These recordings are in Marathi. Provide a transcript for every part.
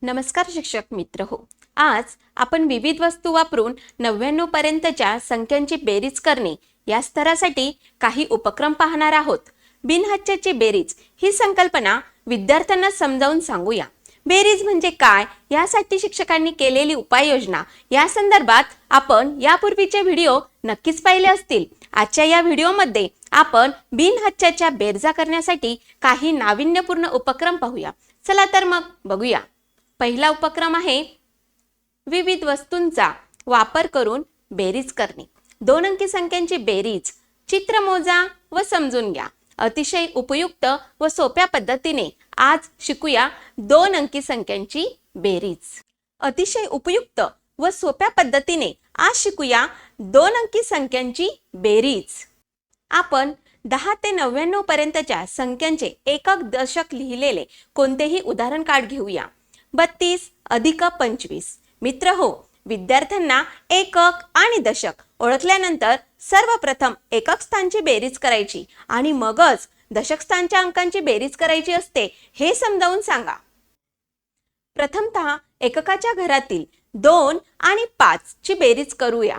नमस्कार शिक्षक मित्र हो. आज आपण विविध वस्तू वापरून 99 पर्यंतच्या संख्यांची बेरीज करणे या स्तरासाठी काही उपक्रम पाहणार आहोत. बिनहक्काची बेरीज ही संकल्पना विद्यार्थ्यांना समजावून सांगूया. बेरीज म्हणजे काय यासाठी शिक्षकांनी केलेली उपाययोजना या संदर्भात आपण यापूर्वीचे व्हिडिओ नक्कीच पाहिले असतील. आजच्या या व्हिडिओमध्ये आपण बिनहक्काच्या बेरजा करण्यासाठी काही नाविन्यपूर्ण उपक्रम पाहूया. चला तर मग बघूया. पहिला उपक्रम आहे विविध वस्तूंचा वापर करून बेरीज करणे. 2 अंकी संख्यांची बेरीज चित्र मोजा व समजून घ्या. अतिशय उपयुक्त व सोप्या पद्धतीने आज शिकूया 2 अंकी संख्यांची बेरीज. अतिशय उपयुक्त व सोप्या पद्धतीने आज शिकूया 2 अंकी संख्यांची बेरीज. आपण 10 ते 99 पर्यंतच्या संख्यांचे एकक दशक लिहिलेले कोणतेही उदाहरण कार्ड घेऊया. 32 अधिक 25. मित्र हो, विद्यार्थ्यांना एकक आणि दशक ओळखल्यानंतर सर्वप्रथम एकक स्थानची बेरीज करायची आणि मगच दशक स्थानच्या अंकांची बेरीज करायची असते हे समजावून सांगा. प्रथमतः एककाच्या घरातील 2 आणि 5 ची बेरीज करूया.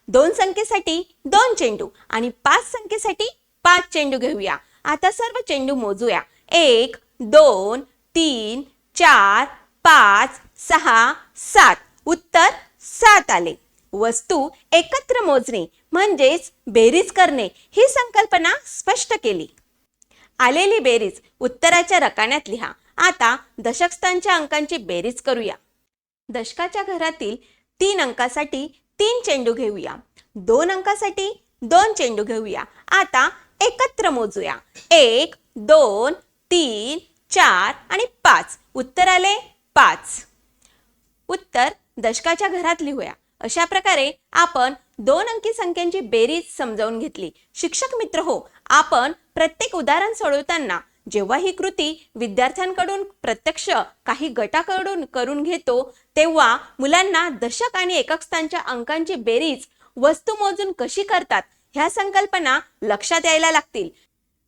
2 संख्येसाठी 2 चेंडू आणि 5 संख्येसाठी 5 चेंडू घेऊया. आता सर्व चेंडू मोजूया. 1 2 3 4 5 6 7. उत्तर 7 आले. वस्तू एकत्र मोजणे म्हणजेच बेरीज करणे ही संकल्पना स्पष्ट केली. आलेली बेरीज उत्तराच्या रकान्यात लिहा. आता दशक स्थानच्या अंकांची बेरीज करूया. दशकाच्या घरातील 3 अंकासाठी 3 चेंडू घेऊया. 2 अंकासाठी 2 चेंडू घेऊया. आता एकत्र मोजूया. 1 2 3 4 आणि 5. उत्तर आले 5. उत्तर दशकाच्या घरात लिहूया. अशा प्रकारे आपण 2 अंकी संख्यांची बेरीज समजावून घेतली. शिक्षक मित्र हो, आपण प्रत्येक उदाहरण सोडवताना जेव्हा ही कृती विद्यार्थ्यांकडून प्रत्यक्ष काही गटाकडून करून घेतो तेव्हा मुलांना दशक आणि एकक स्थानच्या अंकांची बेरीज वस्तू मोजून कशी करतात ह्या संकल्पना लक्षात यायला लागतील.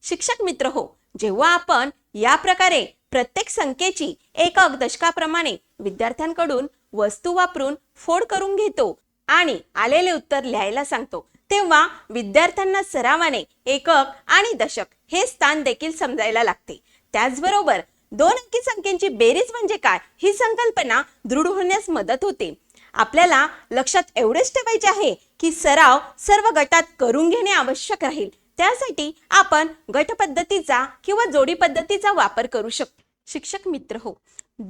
शिक्षक मित्र हो, जेव्हा आपण या प्रकारे प्रत्येक संख्येची एकक दशकाप्रमाणे विद्यार्थ्यांकडून वस्तू वापरून फोड करून घेतो आणि आलेले उत्तर लिहायला सांगतो तेव्हा विद्यार्थ्यांना सरावाने एकक आणि दशक हे स्थान देखील समजायला लागते. त्याचबरोबर 2 अंकी संख्यांची बेरीज म्हणजे काय ही संकल्पना दृढ होण्यास मदत होते. आपल्याला लक्षात एवढेच ठेवायचे आहे की सराव सर्व गटात करून घेणे आवश्यक राहील. त्यासाठी आपण गट पद्धतीचा किंवा जोडी पद्धतीचा वापर करू शकतो. शिक्षक मित्र हो,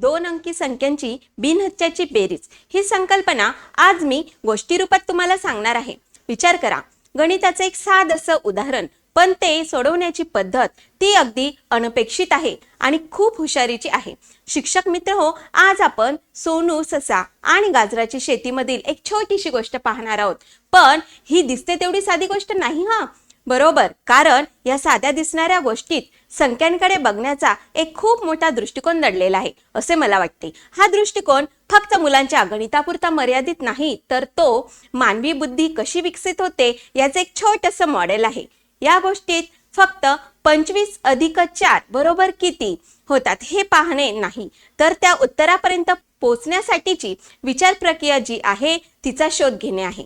2 अंकी संख्यांची बिनहक्काची बेरीज ही संकल्पना आज मी गोष्टी रूपात तुम्हाला सांगणार आहे. विचार करा. गणिताचे एक साधं उदाहरण, पण ते सोडवण्याची पद्धत ती अगदी अनपेक्षित आहे आणि खूप हुशारीची आहे. शिक्षक मित्र हो, आज आपण सोनू, ससा आणि गाजराची शेतीमधील एक छोटीशी गोष्ट पाहणार आहोत. पण ही दिसते तेवढी साधी गोष्ट नाही हा. बरोबर, कारण या साध्या दिसणाऱ्या गोष्टीत संख्यांकडे बघण्याचा एक खूप मोठा दृष्टिकोन दडलेला आहे असे मला वाटते. हा दृष्टिकोन फक्त मुलांच्या गणितापुरता मर्यादित नाही, तर तो मानवी बुद्धी कशी विकसित होते याचे एक छोटंसं मॉडेल आहे. या गोष्टीत फक्त 25 अधिक 4 बरोबर किती होतात हे पाहणे नाही, तर त्या उत्तरापर्यंत पोहोचण्यासाठीची विचार प्रक्रिया जी आहे तिचा शोध घेणे आहे.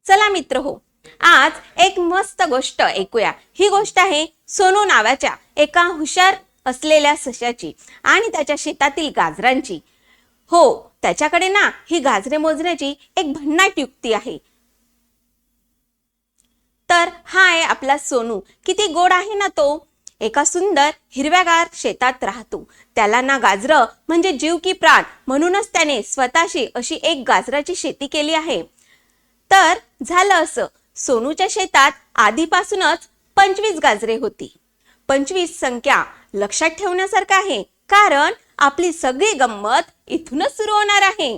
चला मित्र हो, आज एक मस्त गोष्ट ऐकूया. ही गोष्ट आहे सोनू नावाच्या एका हुशार असलेल्या सशाची आणि त्याच्या शेतातील गाजरांची. हो, त्याच्याकडे ना ही गाजरे मोजण्याची एक भन्नाट युक्ती आहे. तर हा आहे आपला सोनू. किती गोड आहे ना तो. एका सुंदर हिरव्यागार शेतात राहतो. त्याला ना गाजरं म्हणजे जीव की प्राण, म्हणूनच त्याने स्वतःशी अशी एक गाजराची शेती केली आहे. तर झालं असं, सोनूच्या शेतात आधीपासूनच 25 गाजरे होती. 25 संख्या लक्षात ठेवण्यासारखं आहे, कारण आपली सगळी गंमत इथूनच सुरू होणार आहे.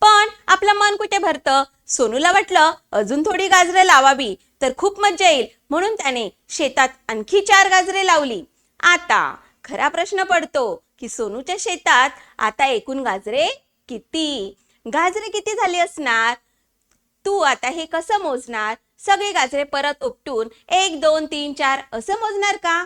पण आपलं मन कुठे भरतं. सोनूला वाटलं अजून थोडी गाजरे लावावी तर खूप मजा येईल, म्हणून त्याने शेतात आणखी 4 गाजरे लावली. आता खरा प्रश्न पडतो की सोनूच्या शेतात आता एकूण गाजरे किती? गाजरे किती झाली असणार? तू आता हे कसं मोजणार? सगळे गाजरे परत उपटून 1 2 3 4 असं मोजणार का?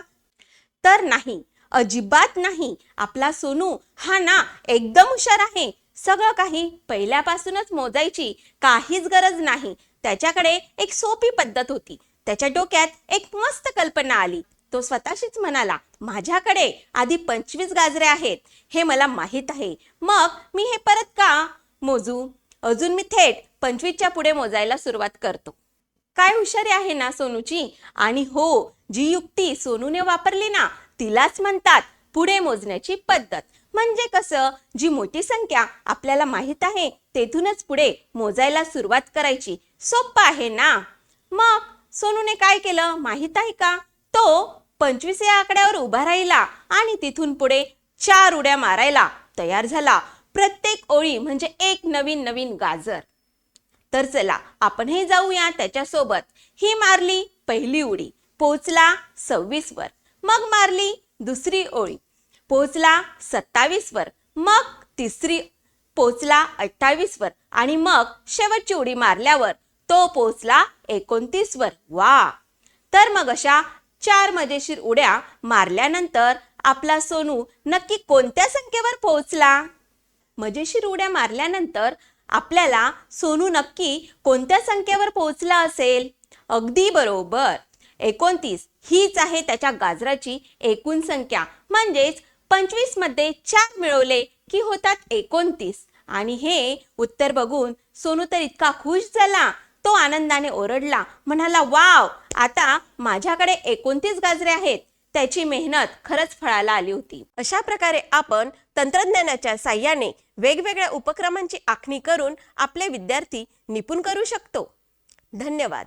तर नाही. अजिबात नाही. आपला सोनू हा ना एकदम हुशार आहे. सगळं काही पहिल्यापासूनच मोजायची काहीच गरज नाही. त्याच्याकडे एक सोपी पद्धत होती. त्याच्या डोक्यात एक मस्त कल्पना आली. तो स्वतःशीच म्हणाला, माझ्याकडे आधी 25 गाजरे आहेत, हे मला माहीत आहे. मग मी हे परत का मोजू? अजून मी थेट 25च्या पुढे मोजायला सुरुवात करतो. काय हुशारी आहे ना सोनूची. आणि हो, जी युक्ती सोनूने वापरली ना, तिलाच म्हणतात पुढे मोजण्याची पद्धत. म्हणजे कसं, जी मोठी संख्या आपल्याला माहित आहे तेथूनच पुढे मोजायला सुरुवात करायची. सोपं आहे ना. मग सोनूने काय केलं माहित आहे का? तो 25 या आकड्यावर उभा राहिला आणि तिथून पुढे 4 उड्या मारायला तयार झाला. प्रत्येक ओळी म्हणजे एक नवीन नवीन गाजर. तर चला आपण हे जाऊया त्याच्यासोबत. ही मारली पहिली उडी, पोहोचला 26 वर. मग मारली दुसरी ओळी, पोहोचला 27 वर. मग तिसरी, पोहोचला 28 वर. आणि मग शेवटची उडी मारल्यावर तो पोहोचला 29 वर. वा. तर मग अशा 4 मजेशीर उड्या मारल्यानंतर आपला सोनू नक्की कोणत्या संख्येवर पोहोचला? मजेशीर उड्या मारल्यानंतर आपल्याला सोनू नक्की कोणत्या संख्येवर पोहोचला असेल? अगदी बरोबर, 29. हीच आहे त्याच्या गाजराची एकूण संख्या. म्हणजेच 25 मध्ये 4 मिळवले की होतात 29. आणि हे उत्तर बघून सोनू तर इतका खुश झाला, तो आनंदाने ओरडला, म्हणाला, वाव, आता माझ्याकडे 29 गाजरे आहेत. त्याची मेहनत खरंच फळाला आली होती. अशा प्रकारे आपण तंत्रज्ञानाच्या साहाय्याने वेगवेगळ्या उपक्रमांची आखणी करून आपले विद्यार्थी निपुण करू शकतो. धन्यवाद.